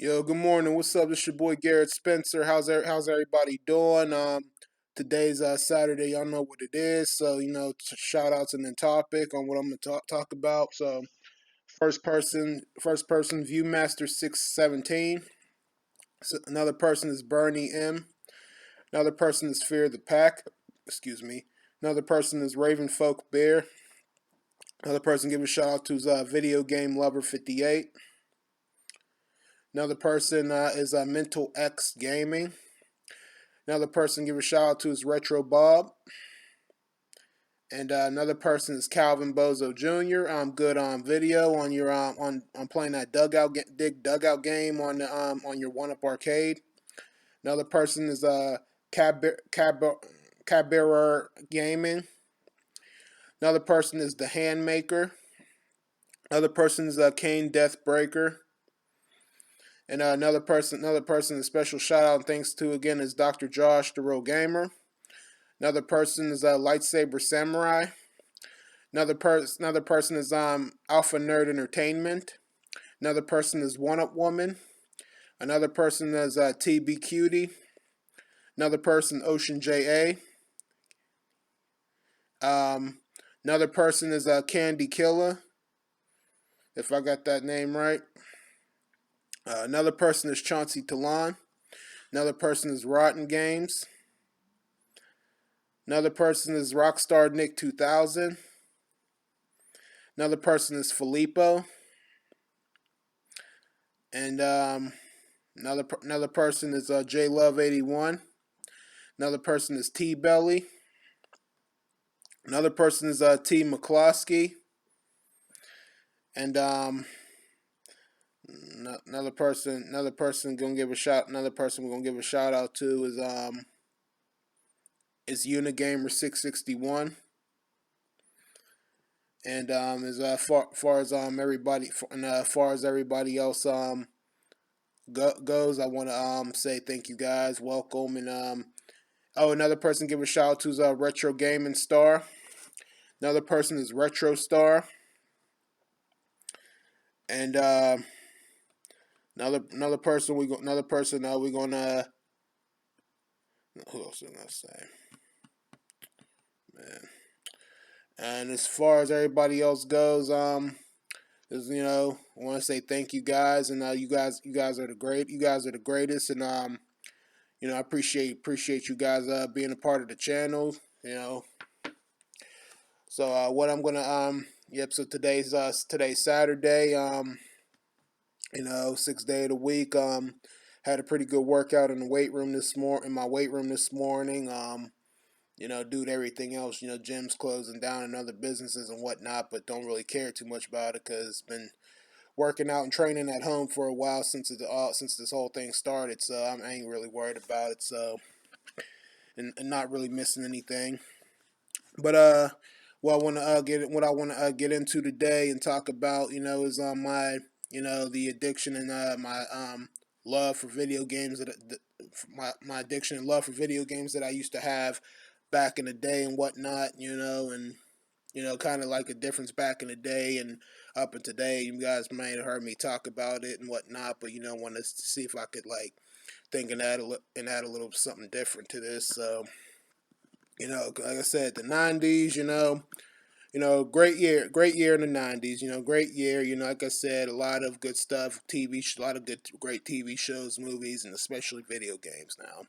Yo, good morning. What's up? This your boy Garrett Spencer. How's everybody doing? Today's Saturday. Y'all know what it is. So shout outs and then topic on what I'm gonna talk about. So first person Viewmaster 617. So another person is Bernie M. Another person is Fear the Pack. Excuse me. Another person is Raven Folk Bear. Another person give a shout out to Video Game Lover 58. Another person is Mental X Gaming. Another person give a shout out to is Retro Bob. And another person is Calvin Bozo Jr. I'm good on video on your on playing that dugout game on your One Up Arcade. Another person is Caberer Gaming. Another person is the Handmaker. Another person is Kane Deathbreaker. And another person, a special shout out and thanks to again is Dr. Josh, the Real Gamer. Another person is Lightsaber Samurai. Another person is Alpha Nerd Entertainment. Another person is One Up Woman. Another person is TB Cutie. Another person Ocean JA. Another person is Candy Killer, if I got that name right. Another person is Chauncey Talon. Another person is Rotten Games. Another person is Rockstar Nick 2000. Another person is Filippo. And another person is J Love 81. Another person is T Belly. Another person is T McCloskey. And another person gonna give a shout. Another person we're gonna give a shout out to is Unigamer 661. And as far as everybody and far as everybody else goes, I want to say thank you guys, welcome, and another person give a shout out to is Retro Gaming Star. Another person is Retro Star, and another person we gonna who else did I say, man. And as far as everybody else goes, is I want to say thank you guys, and you guys are the greatest, and I appreciate you guys being a part of the channel. So what I'm gonna yep. So today's Saturday. 6th day of the week. Had a pretty good workout in the weight room this in my weight room this morning. Due to everything else, gyms closing down and other businesses and whatnot, but don't really care too much about it because it's been working out and training at home for a while since this whole thing started. So I ain't really worried about it. So and not really missing anything. But what I want to get into today and talk about, is my the addiction and my love for video games my addiction and love for video games that I used to have back in the day and whatnot, and kind of like a difference back in the day and up in today. You guys may have heard me talk about it and whatnot, but wanted to see if I could like think and add a little something different to this. So like I said, the '90s, great year in the '90s. Great year. Like I said, a lot of good stuff. A lot of great TV shows, movies, and especially video games. Now,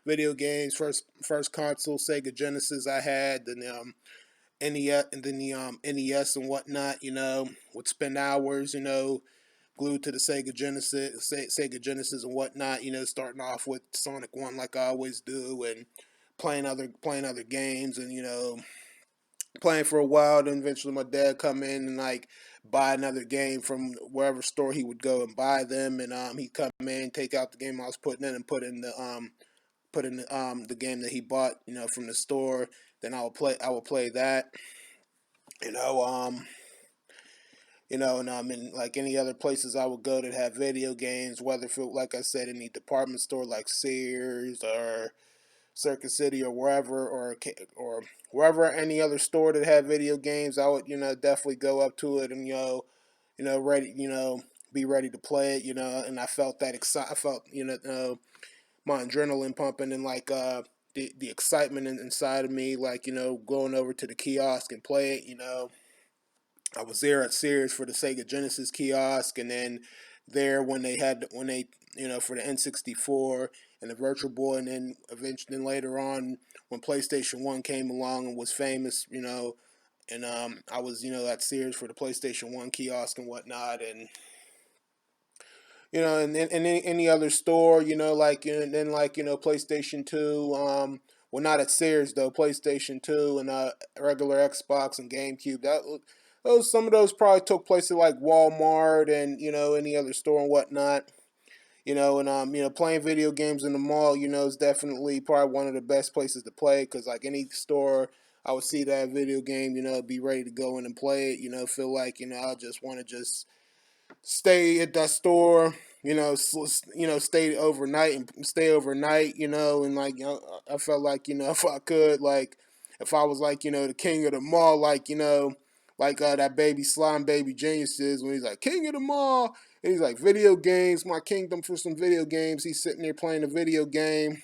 video games. First console, Sega Genesis. I had the NES and then the NES and whatnot. Would spend hours. Glued to the Sega Genesis and whatnot. Starting off with Sonic 1 like I always do, and playing other games, and playing for a while. Then eventually my dad come in and like buy another game from wherever store he would go and buy them, and he'd come in, take out the game I was putting in, and put in the game that he bought from the store. Then I would play that. you know um and in like any other places I would go that have video games, whether for like I said, any department store like Sears or Circuit City or wherever, or wherever any other store that had video games, I would definitely go up to it and ready be ready to play it, and I felt I felt, my adrenaline pumping and like the excitement inside of me, like going over to the kiosk and play it. I was there at Sears for the Sega Genesis kiosk, and then there when they for the N64 and the Virtual Boy, and then eventually later on when PlayStation One came along and was famous, and I was at Sears for the PlayStation One kiosk and whatnot, and and any other store, like and then like PlayStation Two. Well, not at Sears though. PlayStation Two and regular Xbox and GameCube. Those some of those probably took place at like Walmart and any other store and whatnot. And playing video games in the mall, is definitely probably one of the best places to play because like any store. I would see that video game, be ready to go in and play it. Feel like I just want to just stay at that store, stay overnight, and like I felt like if I could, like if I was like the king of the mall, like like that baby slime baby genius is when he's like king of the mall, and he's like video games, my kingdom for some video games. He's sitting there playing a video game,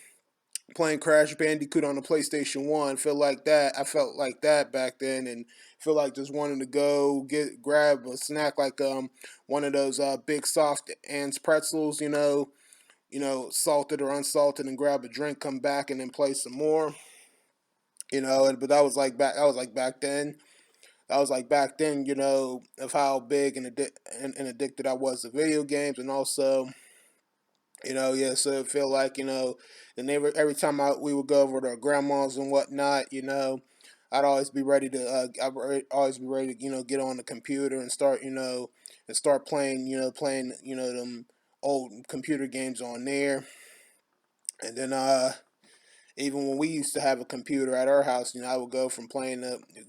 playing Crash Bandicoot on the PlayStation One. Feel like that. I felt like that back then, and feel like just wanting to go grab a snack like one of those big soft Ann's pretzels, salted or unsalted, and grab a drink, come back, and then play some more. But that was like back. That was like back then. That was like back then, of how big and addicted I was to video games, and also yeah, so it feel like, and every time we would go over to our grandma's and whatnot, I'd always be ready to, always be ready to, get on the computer and start, and start playing, them old computer games on there. And then, even when we used to have a computer at our house, I would go from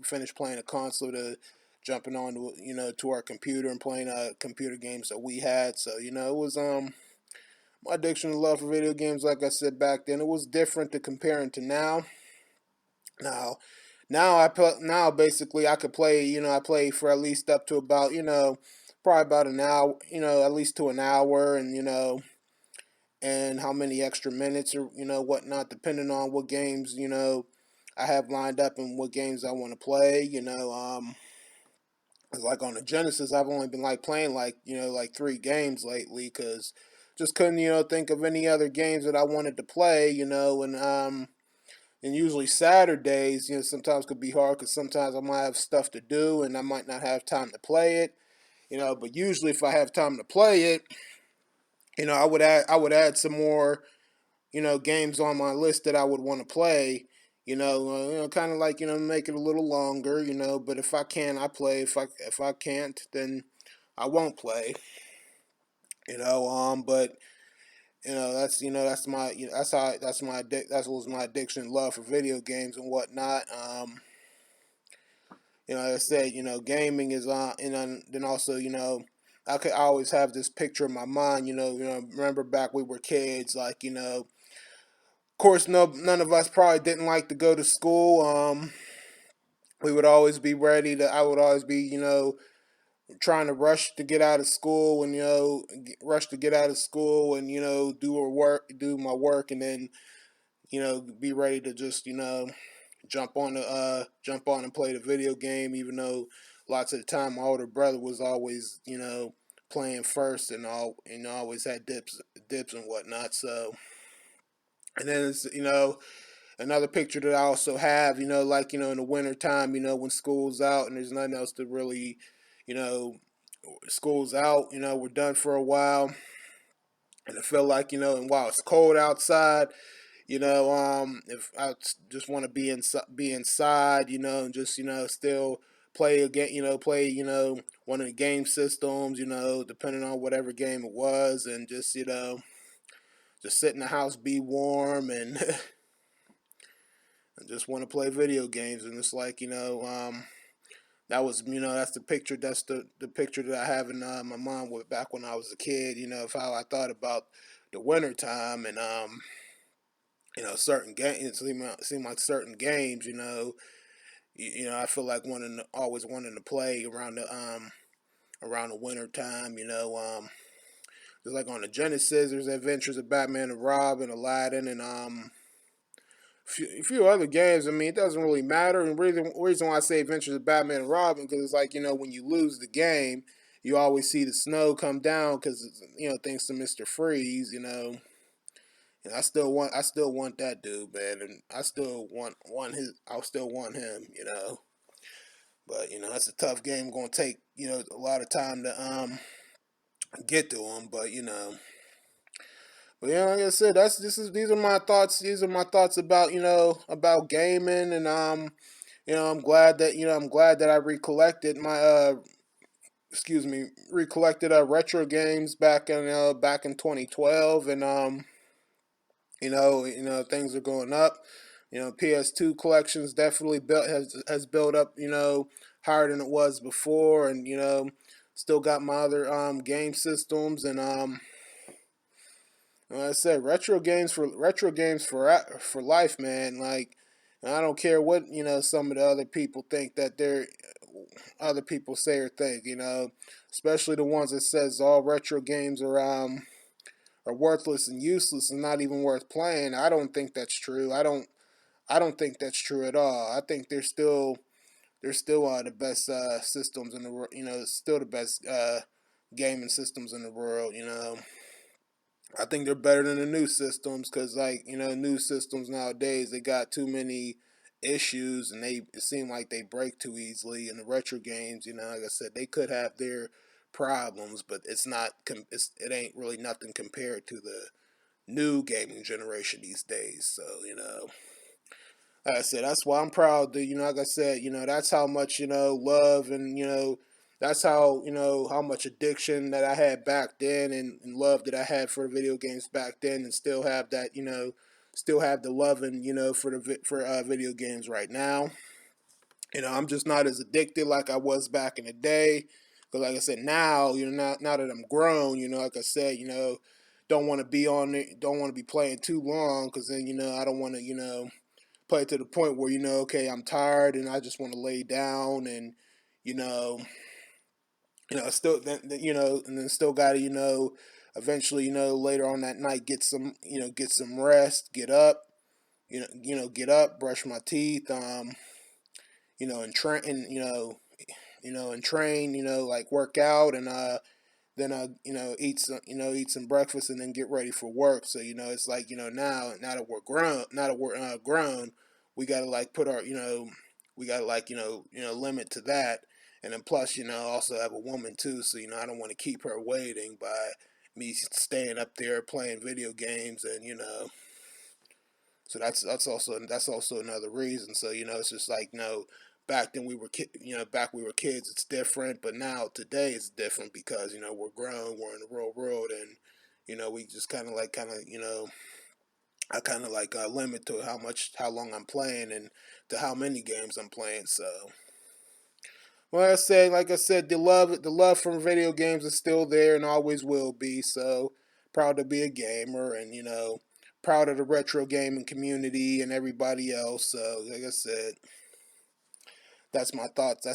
finish playing a console to jumping on to, to our computer and playing computer games that we had. So, it was, my addiction and love for video games, like I said back then, it was different to comparing to now. Now, now basically I could play. I play for at least up to about probably about an hour. At least to an hour, and and how many extra minutes or whatnot, depending on what games I have lined up and what games I want to play. Like on the Genesis, I've only been like playing like like 3 games lately because just couldn't think of any other games that I wanted to play. And usually Saturdays sometimes could be hard because sometimes I might have stuff to do and I might not have time to play it. But usually if I have time to play it, I would add some more games on my list that I would want to play. Kind of like make it a little longer. But if I can, I play. If I can't, then I won't play. But that's that's my that's how that's my that was my addiction, love for video games and whatnot. Like I said, gaming is on, and then also I could always have this picture in my mind. Remember back we were kids, like of course, no, none of us probably didn't like to go to school. We would always be ready to. I would always be, trying to rush to get out of school, and rush to get out of school, and do my work, and then be ready to just jump on and play the video game. Even though lots of the time my older brother was always playing first and all, always had dips and whatnot. So, and then it's another picture that I also have, like, in the winter time, when school's out and there's nothing else to really, you know, school's out, we're done for a while. And I feel like, and while it's cold outside, if I just want to be inside, and just, still play a game, play, one of the game systems, depending on whatever game it was, and just, just sit in the house, be warm, and I just want to play video games. And it's like that was that's the picture, the picture that I have in my mind with back when I was a kid, of how I thought about the winter time. And certain games, it seemed like certain games, I feel like always wanting to play around the winter time. Just like on the Genesis, there's Adventures of Batman and Robin, Aladdin, and a few other games. I mean, it doesn't really matter. And reason why I say Adventures of Batman and Robin, because it's like, when you lose the game, you always see the snow come down because, thanks to Mr. Freeze. And I still want that dude, man, and I still want him. But that's a tough game. Going to take a lot of time to get to him, but like I said, these are my thoughts. These are my thoughts about about gaming, and I'm glad that I recollected my recollected retro games back in 2012, and things are going up. PS2 collections definitely has built up higher than it was before, and still got my other game systems, and like I said, retro games for life, man. Like, I don't care what some of the other people think that they're other people say or think. Especially the ones that says all retro games are worthless and useless and not even worth playing. I don't think that's true. I don't think that's true at all. I think they're still the best systems in the world. Still the best gaming systems in the world. I think they're better than the new systems because, like, new systems nowadays, they got too many issues and it seem like they break too easily. In the retro games, like I said, they could have their problems, but it's not. It ain't really nothing compared to the new gaming generation these days. So like I said, that's why I'm proud to, like I said, that's how much, love and, that's how much addiction that I had back then, and love that I had for video games back then, and still have that, still have the love and, for video games right now. I'm just not as addicted like I was back in the day. But like I said, now, now that I'm grown, like I said, don't want to be on it, don't want to be playing too long, because then, I don't want to, play to the point where okay, I'm tired and I just want to lay down, and you know still and then still got to eventually later on that night get some rest, get up, get up, brush my teeth, and train, and and train, like work out, and then eat some breakfast and then get ready for work. So it's like now that we're grown, we gotta like put our we gotta like limit to that, and then plus also have a woman too. So I don't want to keep her waiting by me staying up there playing video games, and so that's also another reason. So it's just like back then back we were kids, it's different, but now today it's different because we're grown, we're in the real world, and we just I kind of like limit to how long I'm playing and to how many games I'm playing. So well, like I said, the love from video games is still there and always will be. So proud to be a gamer, and proud of the retro gaming community and everybody else. So like I said, that's my thoughts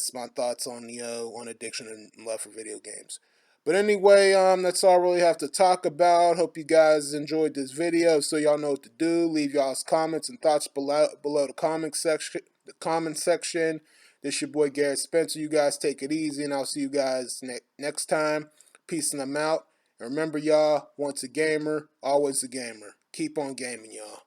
on on addiction and love for video games. But anyway, that's all I really have to talk about. Hope you guys enjoyed this video. So y'all know what to do. Leave y'all's comments and thoughts below the comment section. The comment section. This your boy Garrett Spencer. You guys take it easy, and I'll see you guys next time. Peace and I'm out. And remember, y'all, once a gamer, always a gamer. Keep on gaming, y'all.